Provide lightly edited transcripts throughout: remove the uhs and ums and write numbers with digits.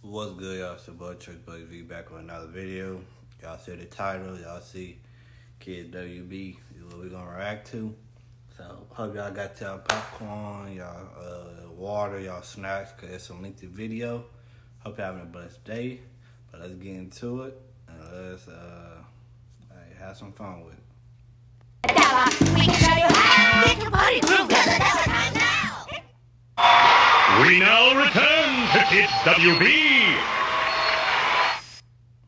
What's good, y'all? It's your boy Church Boy V back with another video. Y'all see the title, y'all see Kids WB is what we're gonna react to. So hope y'all got y'all popcorn, y'all water, y'all snacks, cause it's a lengthy video. Hope you're having a blessed day. But let's get into it and let's have some fun with it. We can show you how to get the party room because it's time now. We now return to Kids WB.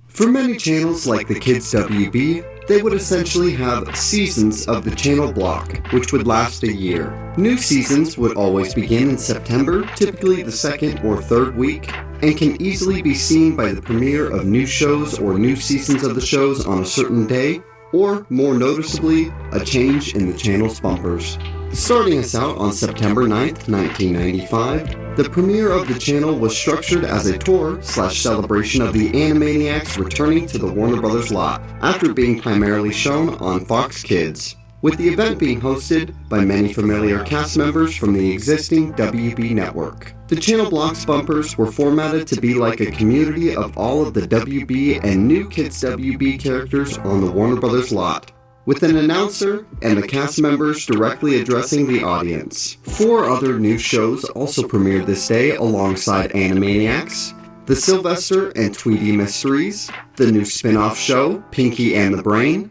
For many channels like the Kids WB, they would essentially have seasons of the channel block, which would last a year. New seasons would always begin in September, typically the second or third week, and can easily be seen by the premiere of new shows or new seasons of the shows on a certain day, or, more noticeably, a change in the channel's bumpers. Starting us out on September 9th, 1995, the premiere of the channel was structured as a tour/celebration of the Animaniacs returning to the Warner Brothers lot, after being primarily shown on Fox Kids, with the event being hosted by many familiar cast members from the existing WB network. The channel block's bumpers were formatted to be like a community of all of the WB and new Kids WB characters on the Warner Brothers lot, with an announcer and the cast members directly addressing the audience. 4 other new shows also premiered this day alongside Animaniacs: The Sylvester and Tweety Mysteries, the new spin-off show Pinky and the Brain,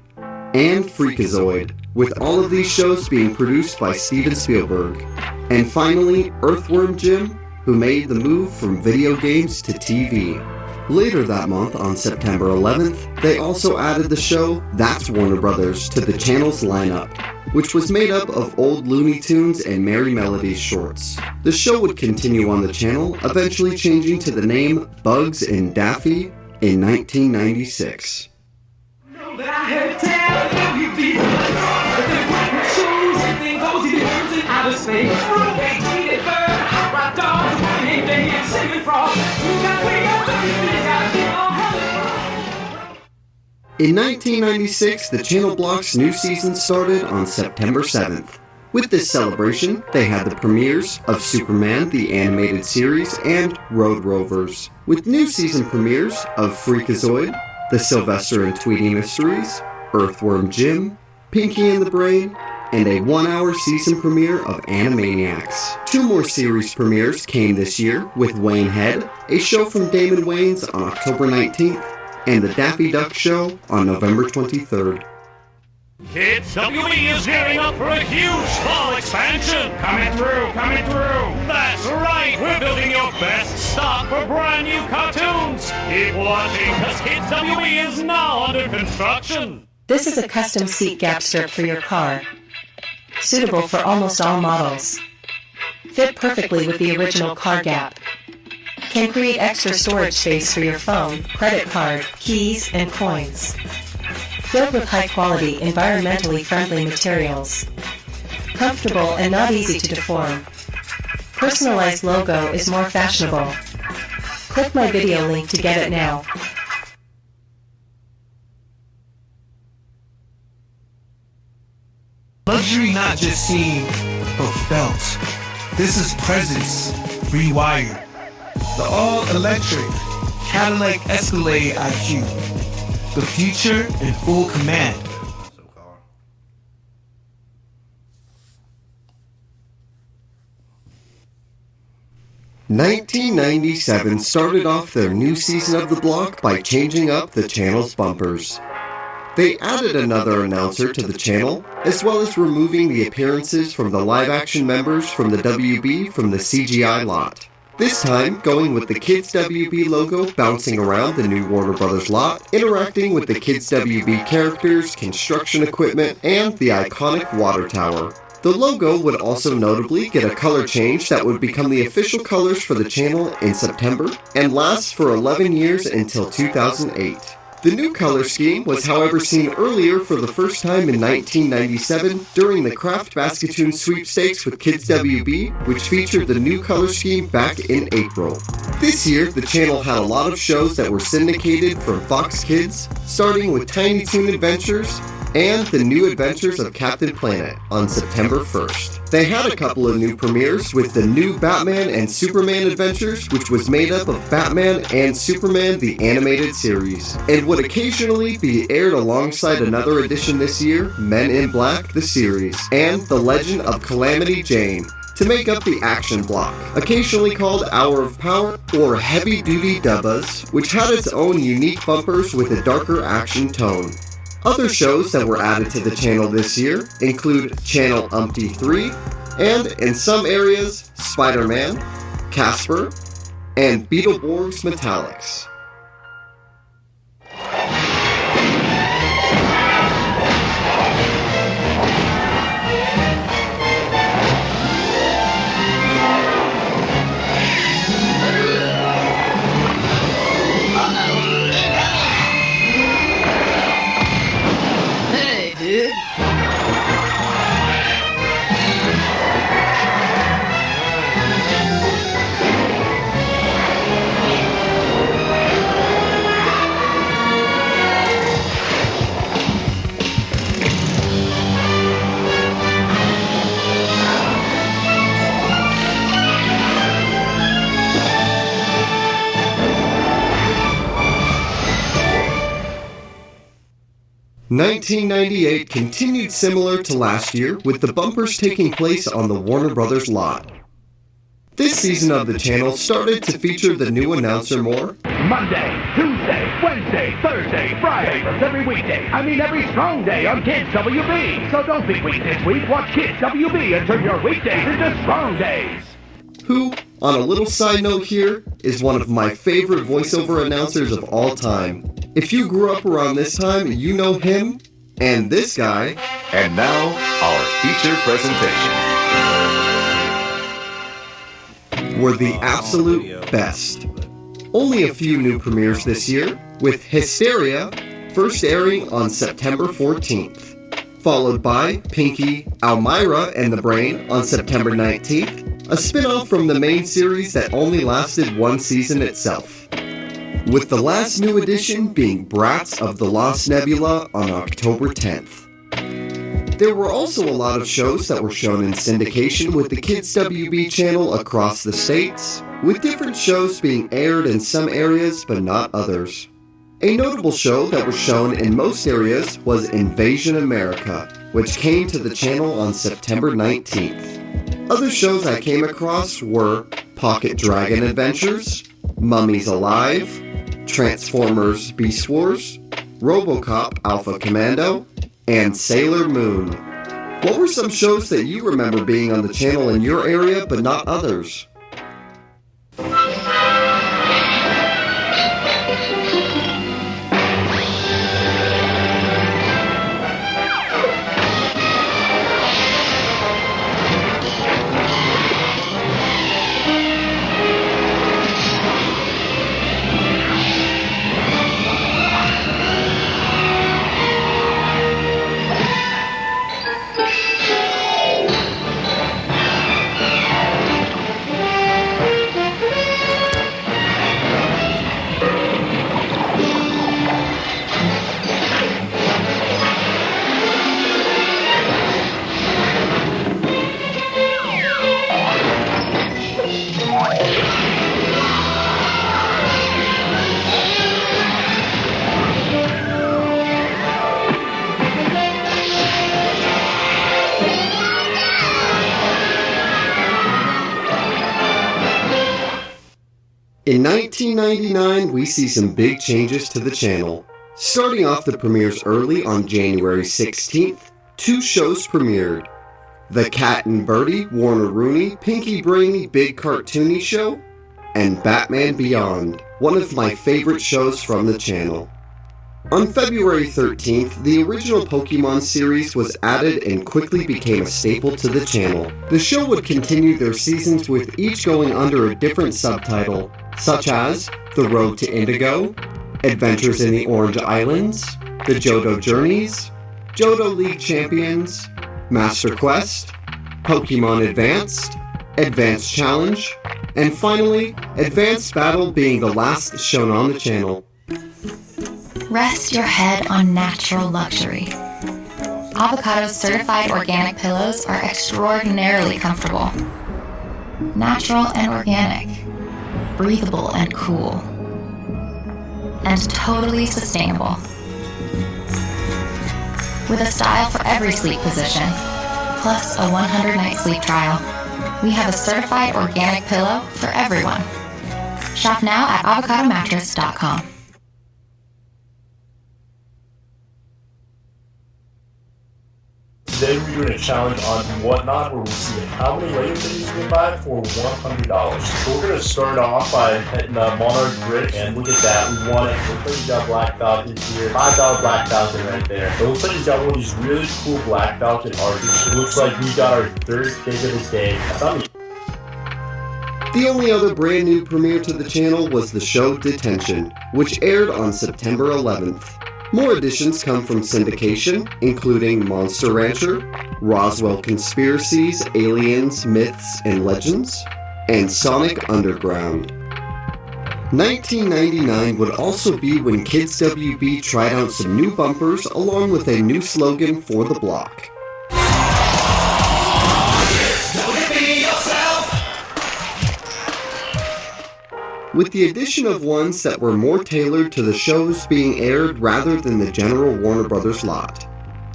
and Freakazoid, with all of these shows being produced by Steven Spielberg. And finally, Earthworm Jim, who made the move from video games to TV. Later that month, on September 11th, they also added the show That's Warner Brothers to the channel's lineup, which was made up of old Looney Tunes and Merry Melodies shorts. The show would continue on the channel, eventually changing to the name Bugs and Daffy in 1996. In 1996, the channel block's new season started on September 7th. With this celebration, they had the premieres of Superman the Animated Series and Road Rovers, with new season premieres of Freakazoid, The Sylvester and Tweety Mysteries, Earthworm Jim, Pinky and the Brain, and a 1-hour season premiere of Animaniacs. 2 more series premieres came this year, with Wayne Head, a show from Damon Wayans on October 19th, and The Daffy Duck Show on November 23rd. Kids WB is gearing up for a huge fall expansion. Coming through. That's right, we're building your best stock for brand new cartoons. Keep watching, because Kids WB is now under construction. This is a custom seat gap strip for your car, suitable for almost all models. Fit perfectly with the original car gap. Can create extra storage space for your phone, credit card, keys, and coins. Built with high-quality, environmentally friendly materials. Comfortable and not easy to deform. Personalized logo is more fashionable. Click my video link to get it now. Luxury not just seen, but felt. This is presence rewired. The all-electric Cadillac Escalade IQ. The future in full command. So car. 1997 started off their new season of the block by changing up the channel's bumpers. They added another announcer to the channel, as well as removing the appearances from the live-action members from the WB from the CGI lot. This time, going with the Kids WB logo bouncing around the new Warner Brothers lot, interacting with the Kids WB characters, construction equipment, and the iconic water tower. The logo would also notably get a color change that would become the official colors for the channel in September, and last for 11 years until 2008. The new color scheme was however seen earlier for the first time in 1997 during the Kraft Basketoon sweepstakes with Kids WB, which featured the new color scheme back in April. This year, the channel had a lot of shows that were syndicated from Fox Kids, starting with Tiny Toon Adventures, and The New Adventures of Captain Planet on September 1st. They had a couple of new premieres with the new Batman and Superman Adventures, which was made up of Batman and Superman the Animated Series, and would occasionally be aired alongside another edition this year, Men in Black the Series, and The Legend of Calamity Jane, to make up the action block, occasionally called Hour of Power or Heavy Duty Dubbas, which had its own unique bumpers with a darker action tone. Other shows that were added to the channel this year include Channel Umpty 3, and in some areas, Spider-Man, Casper, and Beetleborgs Metallics. Hey, dude. 1998 continued similar to last year, with the bumpers taking place on the Warner Brothers lot. This season of the channel started to feature the new announcer more, Monday, Tuesday, Wednesday, Thursday, Friday, plus every weekday. I mean every strong day on Kids WB. So don't be weak this week. Watch Kids WB and turn your weekdays into strong days. who, on a little side note here, is one of my favorite voiceover announcers of all time. If you grew up around this time, you know him and this guy. And now, our feature presentation. Were the absolute best. Only a few new premieres this year, with Hysteria first airing on September 14th, followed by Pinky, Almyra, and the Brain on September 19th, a spin-off from the main series that only lasted one season itself, with the last new addition being Brats of the Lost Nebula on October 10th. There were also a lot of shows that were shown in syndication with the Kids WB channel across the states, with different shows being aired in some areas but not others. A notable show that was shown in most areas was Invasion America, which came to the channel on September 19th. Other shows I came across were Pocket Dragon Adventures, Mummies Alive, Transformers Beast Wars, RoboCop Alpha Commando, and Sailor Moon. What were some shows that you remember being on the channel in your area but not others? In 1999, we see some big changes to the channel. Starting off the premieres early on January 16th, two shows premiered. The Cat and Birdie, Warner Rooney, Pinky Brainy, Big Cartoony Show, and Batman Beyond, one of my favorite shows from the channel. On February 13th, the original Pokemon series was added and quickly became a staple to the channel. The show would continue their seasons with each going under a different subtitle, such as The Road to Indigo, Adventures in the Orange Islands, The Johto Journeys, Johto League Champions, Master Quest, Pokemon Advanced, Advanced Challenge, and finally, Advanced Battle being the last shown on the channel. Rest your head on natural luxury. Avocado's certified organic pillows are extraordinarily comfortable. Natural and organic. Breathable and cool. And totally sustainable. With a style for every sleep position, plus a 100-night sleep trial, we have a certified organic pillow for everyone. Shop now at avocadomattress.com. Today we're doing a challenge on Whatnot where we'll see how many Lego figures you can buy for $100. So we're going to start off by hitting the Monarch grid, and look at that. We won it. Looks like you got Black Falcon here. $5 Black Falcon right there. It looks like you got one of these really cool Black Falcon arches. It looks like we got our third pick of the day. The only other brand new premiere to the channel was the show Detention, which aired on September 11th. More additions come from syndication, including Monster Rancher, Roswell Conspiracies, Aliens, Myths, and Legends, and Sonic Underground. 1999 would also be when Kids WB tried out some new bumpers along with a new slogan for the block. With the addition of ones that were more tailored to the shows being aired rather than the general Warner Brothers lot.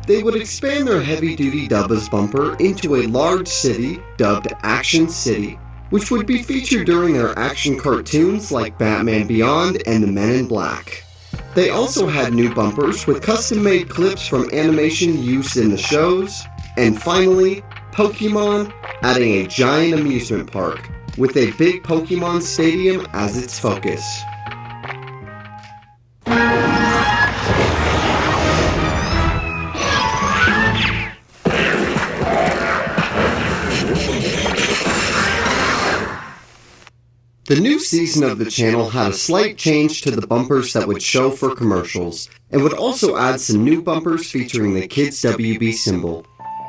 They would expand their heavy-duty Dubba's bumper into a large city dubbed Action City, which would be featured during their action cartoons like Batman Beyond and the Men in Black. They also had new bumpers with custom-made clips from animation used in the shows, and finally, Pokemon adding a giant amusement park, with a big Pokemon Stadium as its focus. The new season of the channel had a slight change to the bumpers that would show for commercials, and would also add some new bumpers featuring the Kids WB symbol.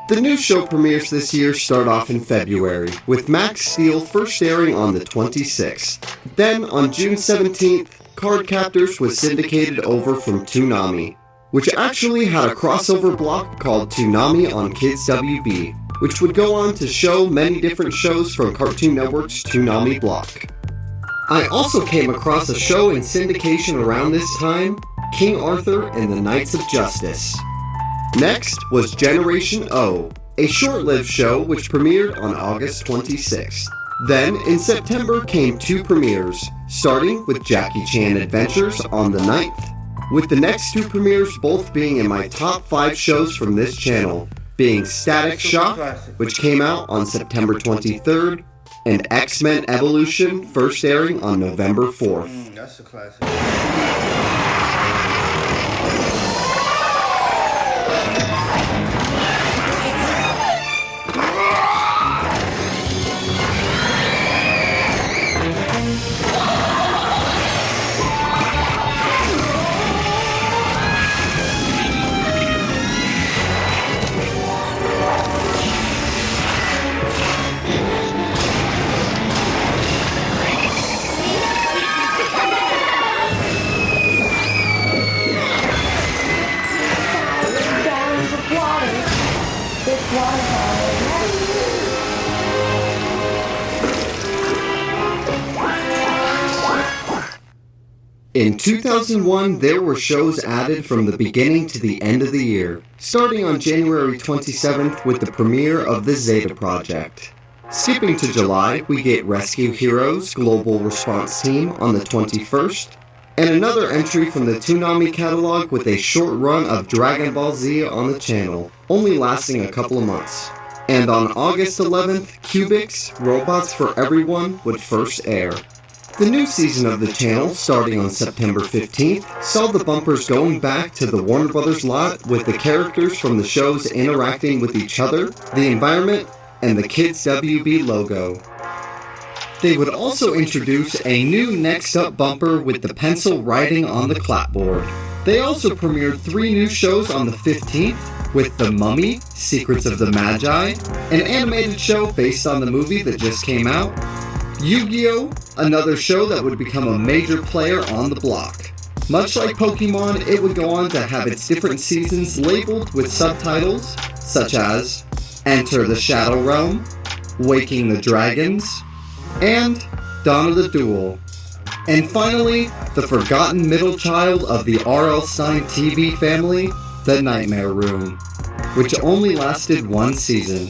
The new show premieres this year start off in February, with Max Steel first airing on the 26th. Then, on June 17th, Card Captors was syndicated over from Toonami, which actually had a crossover block called Toonami on Kids WB, which would go on to show many different shows from Cartoon Network's Toonami block. I also came across a show in syndication around this time, King Arthur and the Knights of Justice. Next was Generation O, a short-lived show which premiered on August 26th. Then, in September came two premieres, starting with Jackie Chan Adventures on the 9th, with the next two premieres both being in my top 5 shows from this channel, being Static Shock, which came out on September 23rd, and X-Men Evolution, first airing on November 4th. That's a classic. In 2001, there were shows added from the beginning to the end of the year, starting on January 27th with the premiere of the Zeta Project. Skipping to July, we get Rescue Heroes Global Response Team on the 21st, and another entry from the Toonami catalog with a short run of Dragon Ball Z on the channel, only lasting a couple of months. And on August 11th, Cubics Robots for Everyone would first air. The new season of the channel, starting on September 15th, saw the bumpers going back to the Warner Brothers lot with the characters from the shows interacting with each other, the environment, and the Kids WB logo. They would also introduce a new Next Up bumper with the pencil writing on the clapboard. They also premiered 3 new shows on the 15th, with The Mummy, Secrets of the Magi, an animated show based on the movie that just came out, Yu-Gi-Oh!, another show that would become a major player on the block, Much like Pokemon, it would go on to have its different seasons labeled with subtitles such as Enter the Shadow Realm, Waking the Dragons, and Dawn of the Duel. And finally, the forgotten middle child of the R.L. Stine TV family, The Nightmare Room, which only lasted one season.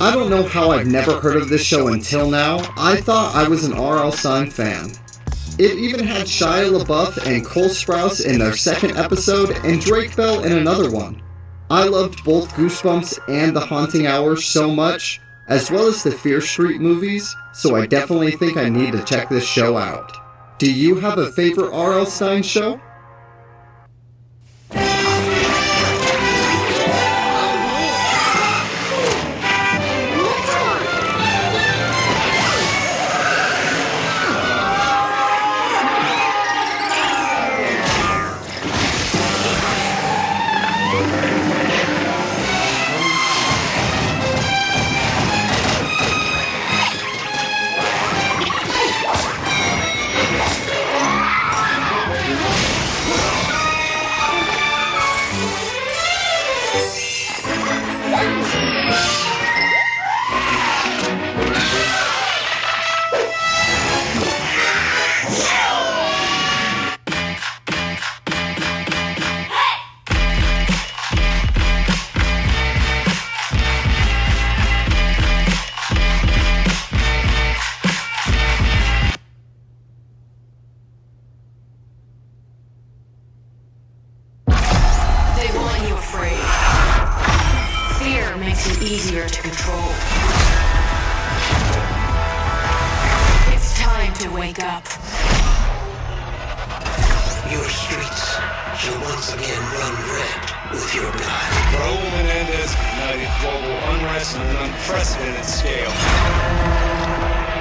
I don't know how I've never heard of this show until now. I thought I was an R.L. Stine fan. It even had Shia LaBeouf and Cole Sprouse in their second episode and Drake Bell in another one. I loved both Goosebumps and The Haunting Hour so much, as well as the Fear Street movies, so I definitely think I need to check this show out. Do you have a favorite R.L. Stine show? Easier to control. It's time to wake up. Your streets shall once again run red with your blood. Raul Menendez ignited global unrest on an unprecedented scale.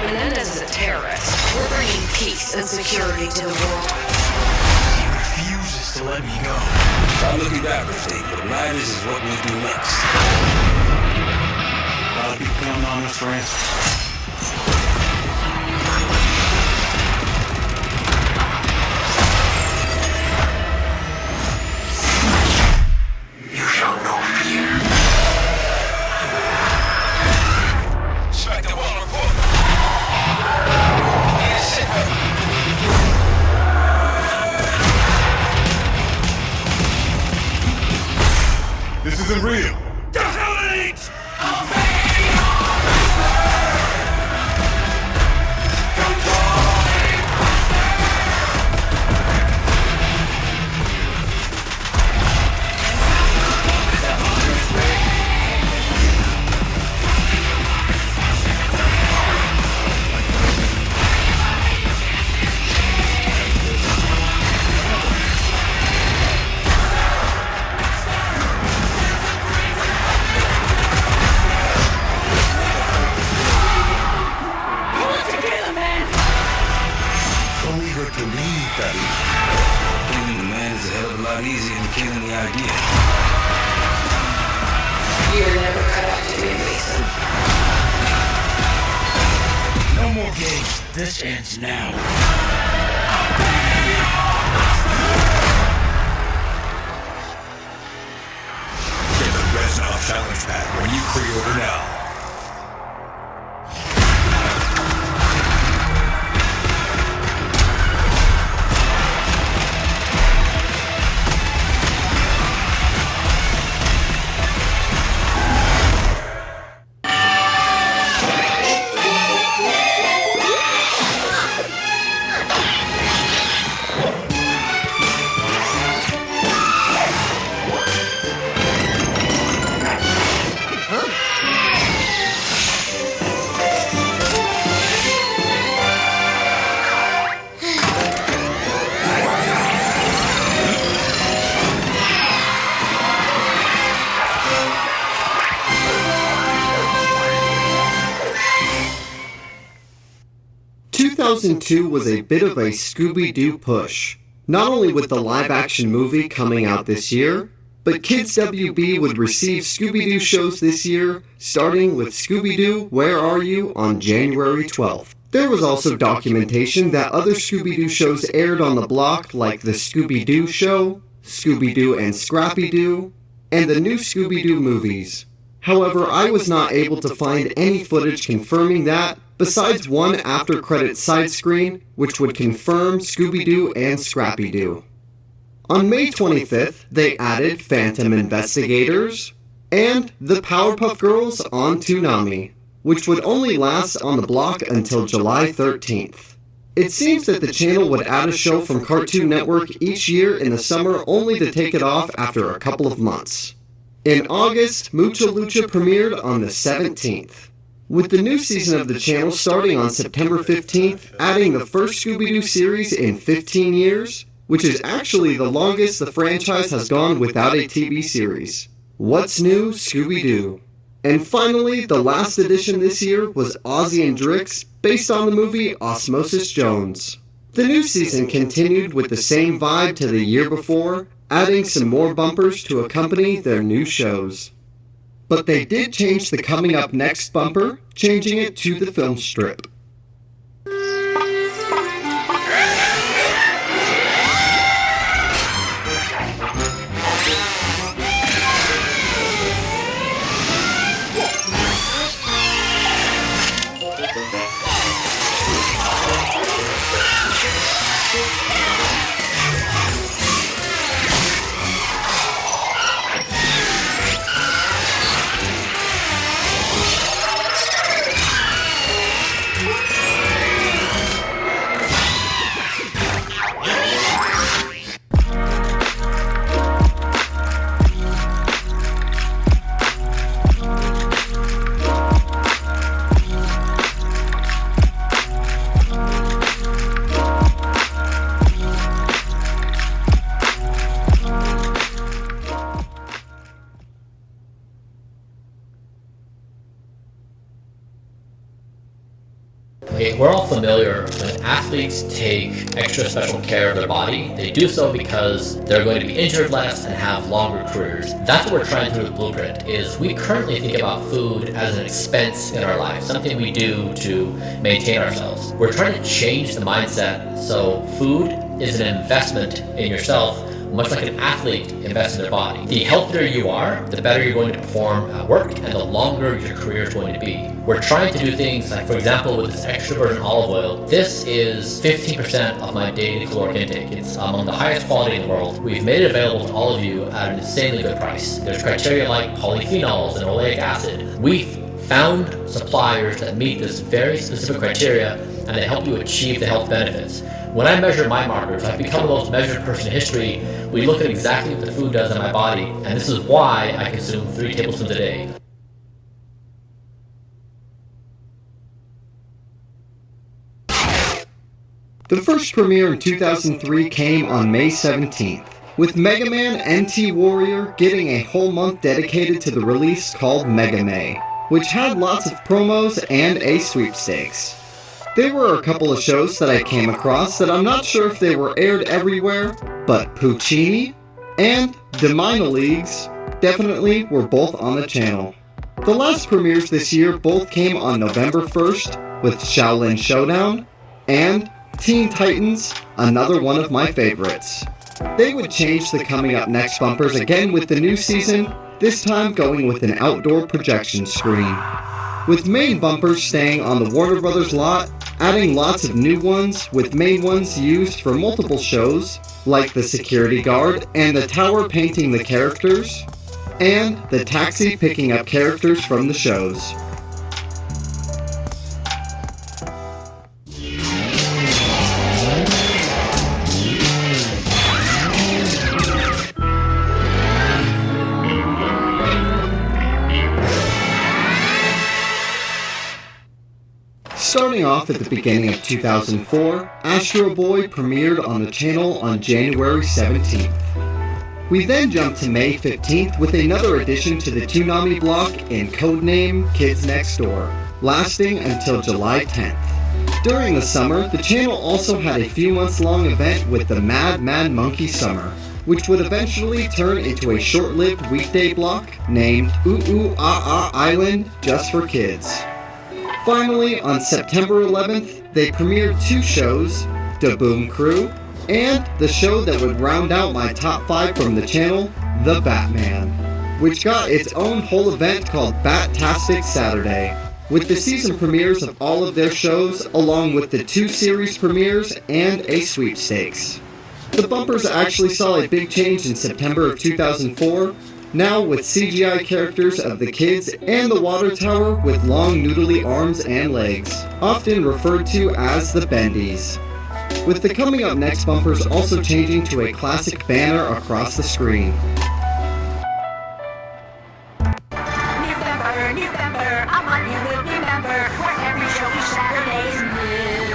Menendez is a terrorist. We're bringing peace and security to the world. He refuses to let me go. I'm looking backwards, Steve, but madness is what we do next. A lot of people counting on us for answers. You shall know fear. Inspector Waller, report. Yes, sir. This isn't real. Detonate! Killing the man is a hell of a lot easier than killing the idea. You're never cut out to be Mason. No more games. This ends now. Get the Reznov Challenge Pack when you pre-order now. ...2002 was a bit of a Scooby-Doo push. Not only with the live-action movie coming out this year, but Kids WB would receive Scooby-Doo shows this year, starting with Scooby-Doo Where Are You on January 12th. There was also documentation that other Scooby-Doo shows aired on the block, like The Scooby-Doo Show, Scooby-Doo and Scrappy-Doo, and the new Scooby-Doo movies. However, I was not able to find any footage confirming that, besides one after-credit side screen, which would confirm Scooby-Doo and Scrappy-Doo. On May 25th, they added Phantom Investigators and the Powerpuff Girls on Toonami, which would only last on the block until July 13th. It seems that the channel would add a show from Cartoon Network each year in the summer only to take it off after a couple of months. In August, Mucha Lucha premiered on the 17th. With the new season of the channel starting on September 15th, adding the first Scooby-Doo series in 15 years, which is actually the longest the franchise has gone without a TV series. What's New, Scooby-Doo? And finally, the last edition this year was Ozzy and Drix, based on the movie Osmosis Jones. The new season continued with the same vibe to the year before, adding some more bumpers to accompany their new shows. But they did change the Coming Up Next bumper, changing it to the film strip. Okay, we're all familiar when athletes take extra special care of their body, they do so because they're going to be injured less and have longer careers. That's what we're trying to do with Blueprint, is we currently think about food as an expense in our life, something we do to maintain ourselves. We're trying to change the mindset so food is an investment in yourself, much like an athlete invests in their body. The healthier you are, the better you're going to perform at work and the longer your career is going to be. We're trying to do things like, for example, with this extra virgin olive oil, this is 15% of my daily caloric intake. It's among the highest quality in the world. We've made it available to all of you at an insanely good price. There's criteria like polyphenols and oleic acid. We've found suppliers that meet this very specific criteria and they help you achieve the health benefits. When I measure my markers, I've become the most measured person in history. We look at exactly what the food does in my body, and this is why I consume 3 tablespoons a day. The first premiere in 2003 came on May 17th, with Mega Man NT Warrior getting a whole month dedicated to the release called Mega May, which had lots of promos and a sweepstakes. There were a couple of shows that I came across that I'm not sure if they were aired everywhere, but Puccini and the Minor Leagues definitely were both on the channel. The last premieres this year both came on November 1st with Shaolin Showdown and Teen Titans, another one of my favorites. They would change the Coming Up Next bumpers again with the new season, this time going with an outdoor projection screen. With main bumpers staying on the Warner Brothers lot, adding lots of new ones with main ones used for multiple shows, like the security guard and the tower painting the characters, and the taxi picking up characters from the shows. Starting off at the beginning of 2004, Astro Boy premiered on the channel on January 17th. We then jumped to May 15th with another addition to the Toonami block in codename Kids Next Door, lasting until July 10th. During the summer, the channel also had a few months long event with the Mad Monkey Summer, which would eventually turn into a short-lived weekday block named Ooh Ooh Ah Ah Island just for kids. Finally, on September 11th, they premiered 2 shows, Da Boom Crew, and the show that would round out my top 5 from the channel, The Batman, which got its own whole event called Bat-tastic Saturday, with the season premieres of all of their shows, along with the 2 series premieres and a sweepstakes. The bumpers actually saw a big change in September of 2004, now with CGI characters of the kids and the water tower with long noodly arms and legs, often referred to as the Bendies. With the Coming Up Next bumpers also changing to a classic banner across the screen. November, I want you to remember, where every show is Saturdays new.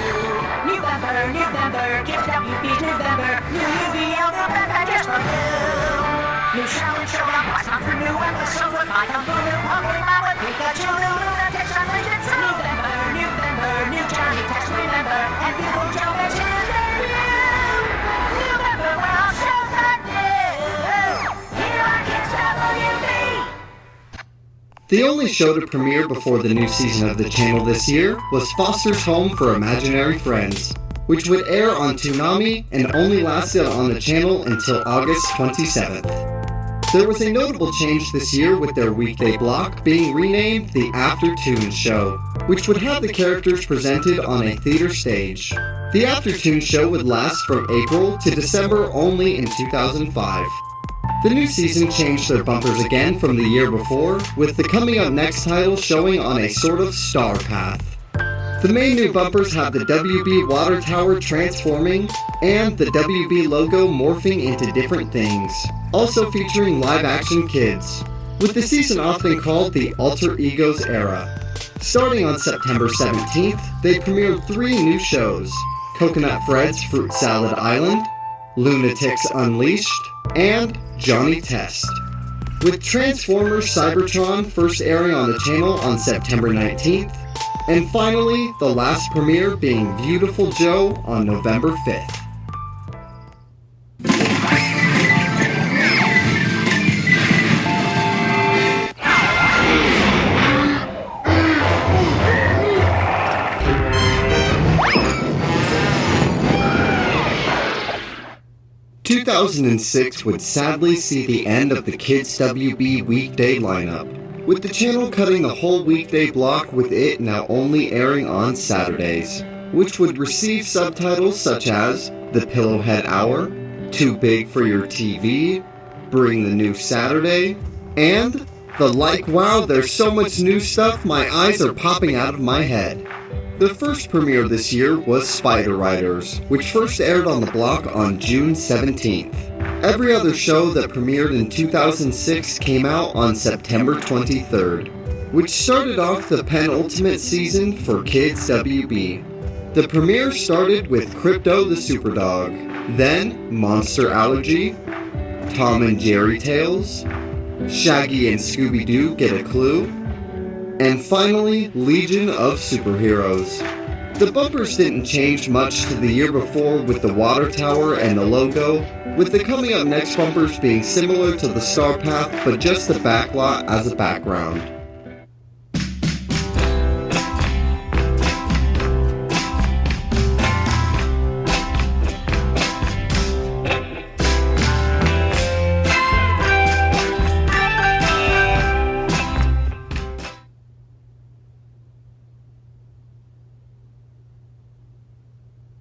November, kids WB November, new UVL November just for you. New show and show up, what's not for new episodes with my Kung Fu, new Pokemon with Pikachu, new lunatics on Legends. November, new Johnny Test, remember, and people Joe is in the November, where all shows are new. Here are Kids WB. The only show to premiere before the new season of the channel this year was Foster's Home for Imaginary Friends, which would air on Toonami and only lasted on the channel until August 27th. There was a notable change this year with their weekday block being renamed the Aftertoon Show, which would have the characters presented on a theater stage. The Aftertoon Show would last from April to December only in 2005. The new season changed their bumpers again from the year before, with the Coming Up Next title showing on a sort of star path. The main new bumpers have the WB water tower transforming and the WB logo morphing into different things, also featuring live-action kids, with the season often called the Alter Egos era. Starting on September 17th, they premiered 3 new shows, Coconut Fred's Fruit Salad Island, Lunatics Unleashed, and Johnny Test, with Transformers Cybertron first airing on the channel on September 19th, and finally, the last premiere being Beautiful Joe on November 5th. Two 2006 would sadly see the end of the Kids WB weekday lineup, with the channel cutting the whole weekday block with it now only airing on Saturdays, which would receive subtitles such as The Pillowhead Hour, Too Big for Your TV, Bring the New Saturday, and the Like Wow There's So Much New Stuff My Eyes Are Popping Out of My Head. The first premiere this year was Spider Riders, which first aired on the block on June 17th. Every other show that premiered in 2006 came out on September 23rd, which started off the penultimate season for Kids WB. The premiere started with Crypto the Superdog, then Monster Allergy, Tom and Jerry Tales, Shaggy and Scooby-Doo Get a Clue, and finally Legion of Superheroes. The bumpers didn't change much to the year before with the water tower and the logo, with the Coming Up Next bumpers being similar to the Star Path but just the backlot as a background.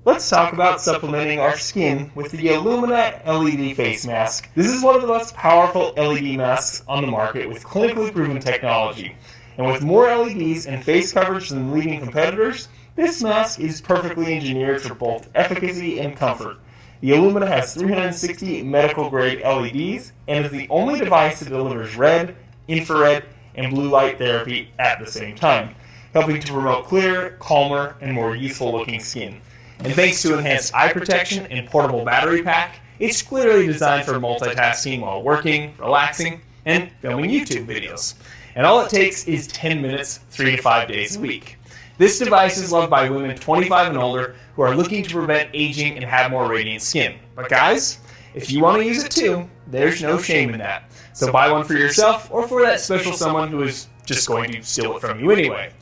Let's talk about supplementing our skin with the Illumina LED face mask. This is one of the most powerful LED masks on the market with clinically proven technology. And with more LEDs and face coverage than leading competitors, this mask is perfectly engineered for both efficacy and comfort. The Illumina has 360 medical-grade LEDs and is the only device that delivers red, infrared, and blue light therapy at the same time, helping to promote clearer, calmer, and more youthful-looking skin. And thanks to enhanced eye protection and portable battery pack, it's clearly designed for multitasking while working, relaxing, and filming YouTube videos. And all it takes is 10 minutes, 3 to 5 days a week. This device is loved by women 25 and older who are looking to prevent aging and have more radiant skin. But guys, if you want to use it too, there's no shame in that. So buy one for yourself or for that special someone who is just going to steal it from you anyway.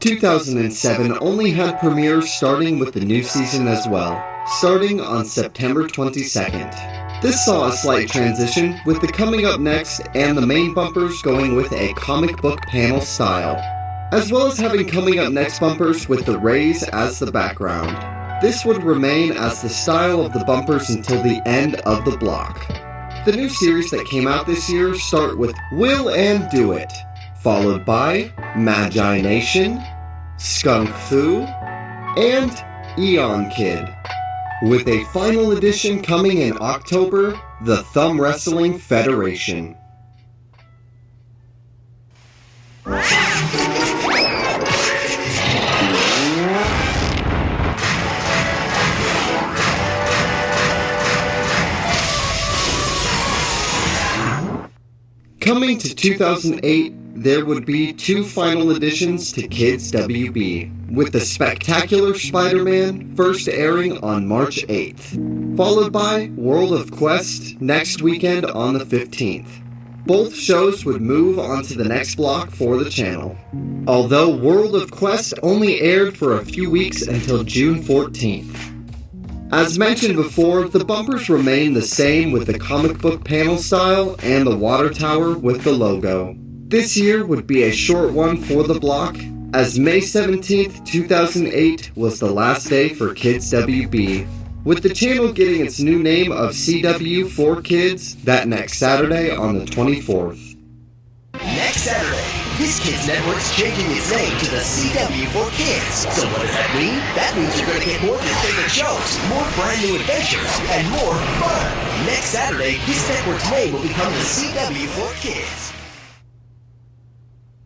2007 only had premieres starting with the new season as well, starting on September 22nd. This saw a slight transition, with the Coming Up Next and the main bumpers going with a comic book panel style, as well as having Coming Up Next bumpers with the rays as the background. This would remain as the style of the bumpers until the end of the block. The new series that came out this year start with Will and Do It, followed by Magi Nation, Skunk Fu, and Eon Kid, with a final edition coming in October, the Thumb Wrestling Federation. Coming to 2008, there would be 2 final editions to Kids WB, with the Spectacular Spider-Man first airing on March 8th, followed by World of Quest next weekend on the 15th. Both shows would move on to the next block for the channel, although World of Quest only aired for a few weeks until June 14th. As mentioned before, the bumpers remain the same with the comic book panel style and the water tower with the logo. This year would be a short one for the block, as May 17th, 2008 was the last day for Kids WB, with the channel getting its new name of CW4Kids that next Saturday on the 24th. Next Saturday, this Kids Network's changing its name to the CW4Kids. So what does that mean? That means you're going to get more of your favorite shows, more brand new adventures, and more fun. Next Saturday, this network's name will become the CW4Kids.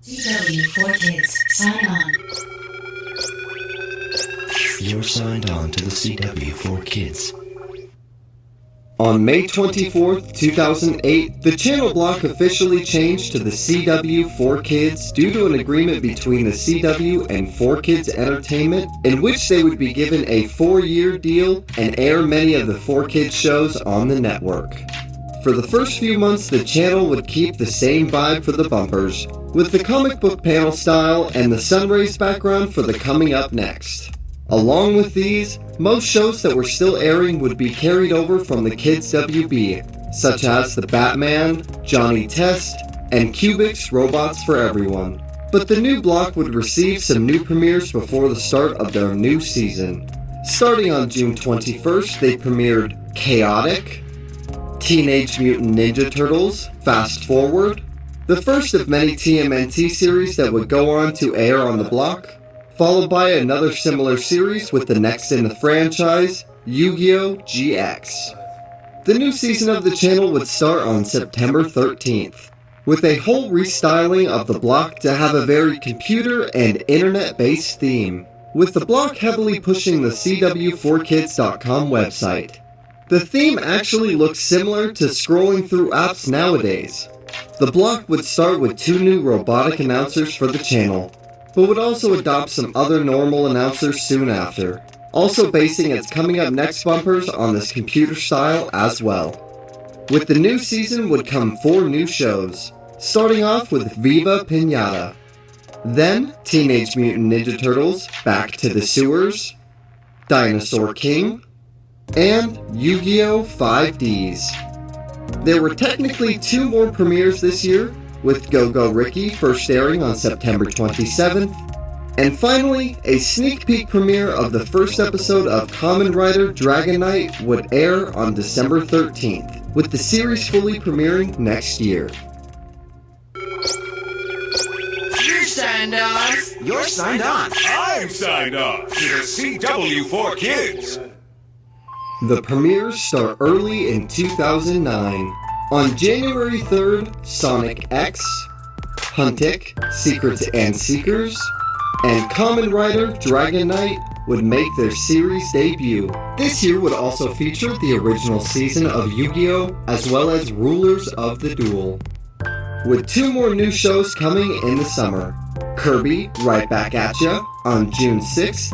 CW4Kids, sign on. You're signed on to the CW4Kids. On May 24th, 2008, the channel block officially changed to the CW4Kids due to an agreement between the CW and 4Kids Entertainment, in which they would be given a 4-year deal and air many of the 4Kids shows on the network. For the first few months, the channel would keep the same vibe for the bumpers, with the comic book panel style and the sunrays background for the Coming Up Next. Along with these, most shows that were still airing would be carried over from the Kids WB, such as The Batman, Johnny Test, and Kubik's Robots for Everyone. But the new block would receive some new premieres before the start of their new season. Starting on June 21st, they premiered Chaotic, Teenage Mutant Ninja Turtles, Fast Forward, the first of many TMNT series that would go on to air on the block, followed by another similar series with the next in the franchise, Yu-Gi-Oh! GX. The new season of the channel would start on September 13th, with a whole restyling of the block to have a very computer and internet-based theme, with the block heavily pushing the CW4Kids.com website. The theme actually looks similar to scrolling through apps nowadays. The block would start with 2 new robotic announcers for the channel, but would also adopt some other normal announcers soon after, also basing its Coming Up Next bumpers on this computer style as well. With the new season would come 4 new shows, starting off with Viva Pinata, then Teenage Mutant Ninja Turtles Back to the Sewers, Dinosaur King, and Yu-Gi-Oh! 5Ds. There were technically 2 more premieres this year, with Go-Go Ricky first airing on September 27th, and finally, a sneak peek premiere of the first episode of Kamen Rider Dragon Knight would air on December 13th, with the series fully premiering next year. You're signed on. You're signed on. I'm signed on to the CW4Kids. The premieres start early in 2009. On January 3rd, Sonic X, Huntic, Secrets and Seekers, and Kamen Rider Dragon Knight would make their series debut. This year would also feature the original season of Yu-Gi-Oh! As well as Rulers of the Duel, with 2 more new shows coming in the summer. Kirby Right Back At Ya on June 6th,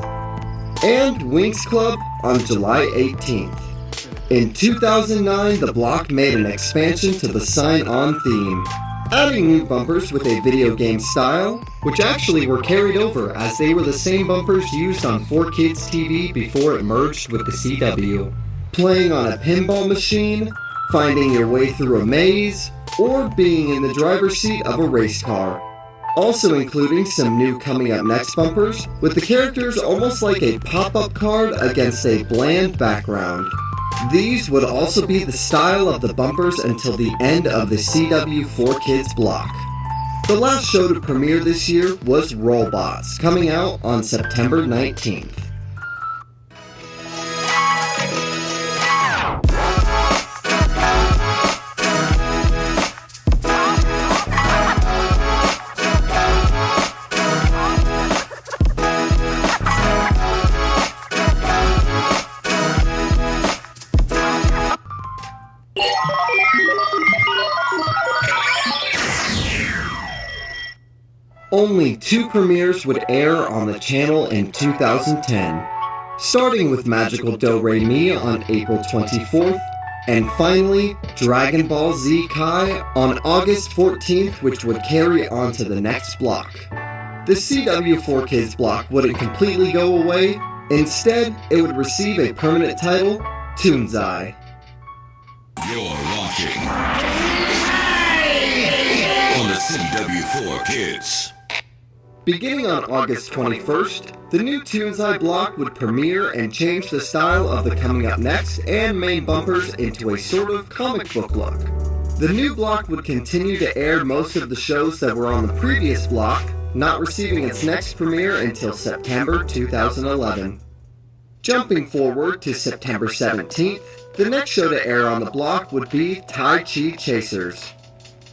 and Winx Club on July 18th. In 2009, the block made an expansion to the Sign On theme, adding new bumpers with a video game style, which actually were carried over as they were the same bumpers used on 4Kids TV before it merged with the CW. Playing on a pinball machine, finding your way through a maze, or being in the driver's seat of a race car. Also including some new Coming Up Next bumpers, with the characters almost like a pop-up card against a bland background. These would also be the style of the bumpers until the end of the CW 4Kids block. The last show to premiere this year was Rollbots, coming out on September 19th. Only 2 premieres would air on the channel in 2010, starting with Magical Do-Re-Mi on April 24th, and finally Dragon Ball Z Kai on August 14th, which would carry on to the next block. The CW 4Kids block wouldn't completely go away, instead it would receive a permanent title, Toonzai. You're watching on the CW 4Kids. Beginning on August 21st, the new Toonzai block would premiere and change the style of the Coming Up Next and main bumpers into a sort of comic book look. The new block would continue to air most of the shows that were on the previous block, not receiving its next premiere until September 2011. Jumping forward to September 17th, the next show to air on the block would be Tai Chi Chasers.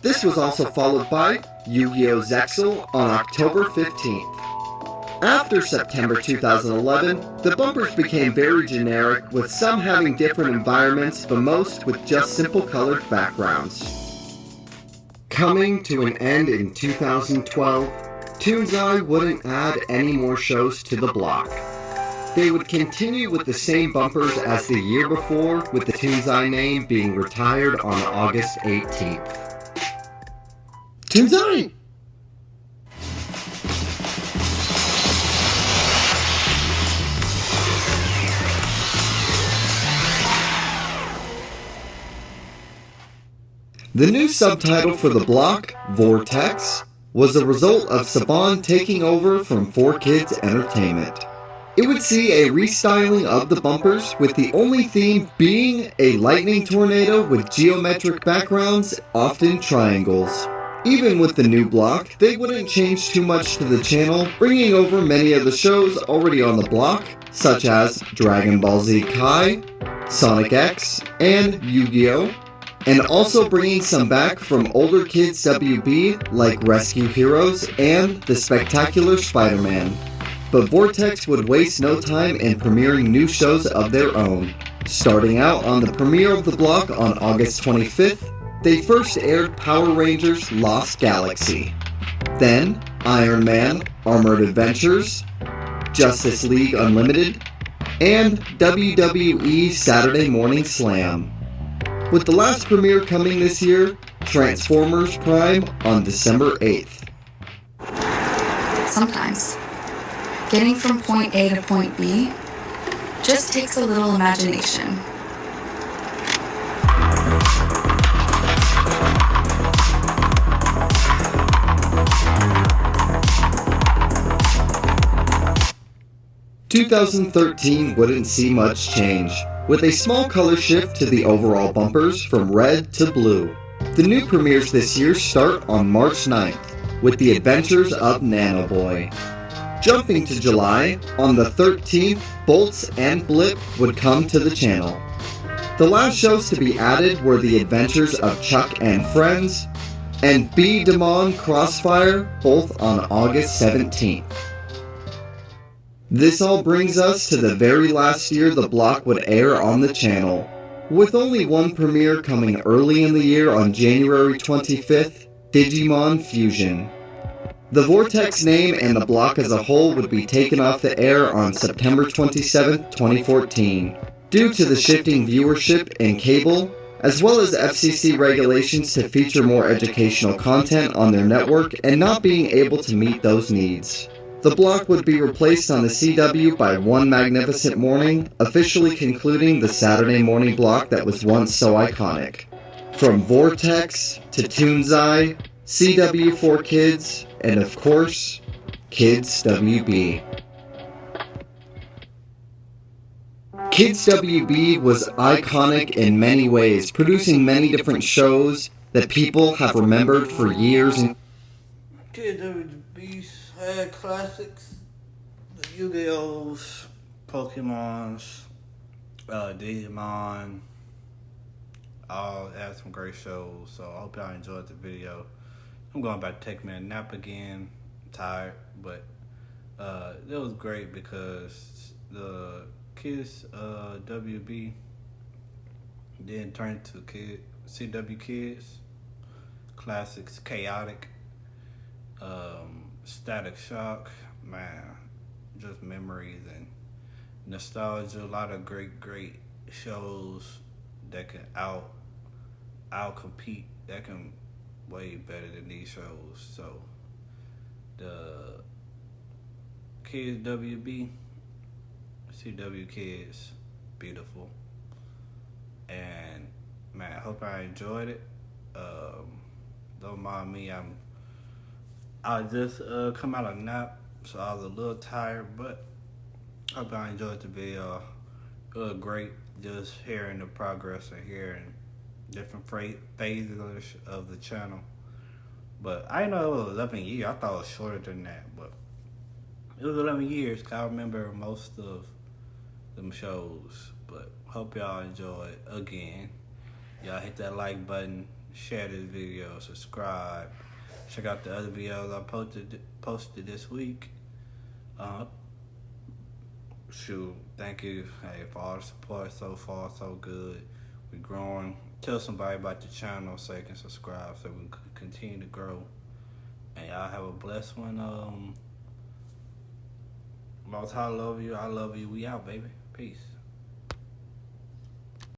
This was also followed by Yu-Gi-Oh! Zexal on October 15th. After September 2011, the bumpers became very generic, with some having different environments, but most with just simple colored backgrounds. Coming to an end in 2012, Toonzai wouldn't add any more shows to the block. They would continue with the same bumpers as the year before, with the Toonzai name being retired on August 18th. Toonzai! The new subtitle for the block, Vortex, was a result of Saban taking over from 4Kids Entertainment. It would see a restyling of the bumpers, with the only theme being a lightning tornado with geometric backgrounds, often triangles. Even with the new block, they wouldn't change too much to the channel, bringing over many of the shows already on the block, such as Dragon Ball Z Kai, Sonic X, and Yu-Gi-Oh!, and also bringing some back from older kids WB like Rescue Heroes and The Spectacular Spider-Man. But Vortex would waste no time in premiering new shows of their own. Starting out on the premiere of the block on August 25th, they first aired Power Rangers Lost Galaxy. Then, Iron Man Armored Adventures, Justice League Unlimited, and WWE Saturday Morning Slam. With the last premiere coming this year, Transformers Prime on December 8th. Sometimes, getting from point A to point B just takes a little imagination. "2013 wouldn't see much change, with a small color shift to the overall bumpers from red to blue. The new premieres this year start on March 9th, with The Adventures of Nano Boy. Jumping to July, on the 13th, Bolts and Blip would come to the channel. The last shows to be added were The Adventures of Chuck and Friends, and B-Demon Crossfire, both on August 17th. This all brings us to the very last year the block would air on the channel, with only one premiere coming early in the year on January 25th, Digimon Fusion. The Vortex name and the block as a whole would be taken off the air on September 27, 2014, due to the shifting viewership in cable, as well as FCC regulations to feature more educational content on their network and not being able to meet those needs. The block would be replaced on the CW by One Magnificent Morning, officially concluding the Saturday morning block that was once so iconic. From Vortex to Toonzai, CW4Kids, and of course, Kids WB. Kids WB was iconic in many ways, producing many different shows that people have remembered for years. Kids WB had classics, the Yu-Gi-Ohs, Pokemons, Digimon. All had some great shows, so I hope y'all enjoyed the video. I'm going back to take me a nap again. I'm tired, but it was great because the Kids WB then turned to CW Kids. Classics, Chaotic, Static Shock, man, just memories and nostalgia. A lot of great shows that can out compete, that can way better than these shows. So the Kids WB, CW Kids, beautiful. And man, I hope I enjoyed it. Don't mind me, I just come out of nap, so I was a little tired, but I hope I enjoyed the video. It was great just hearing the progress and hearing different phases of the channel. But I didn't know it was 11 years. I thought it was shorter than that, but it was 11 years because I remember most of them shows. But hope y'all enjoy it again. Y'all hit that like button, share this video, subscribe. Check out the other videos I posted this week. Shoot, thank you for all the support so far, so good. We're growing. Tell somebody about the channel so they can subscribe so we can continue to grow. And y'all have a blessed one. Most I love you. I love you. We out, baby. Peace.